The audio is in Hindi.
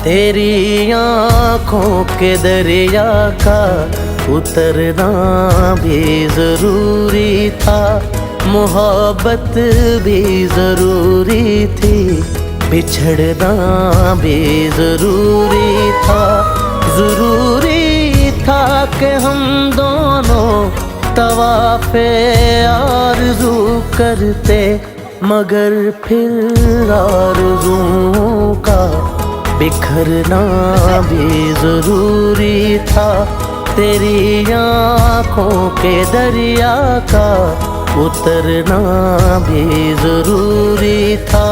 तेरी आँखों के दरिया का उतरना भी जरूरी था, मोहब्बत भी जरूरी थी, बिछड़ना भी जरूरी था। जरूरी था कि हम दोनों तवाफ़े आरज़ू करते, मगर फिर आरज़ुओं का बिखरना भी जरूरी था। तेरी आँखों के दरिया का उतरना भी जरूरी था।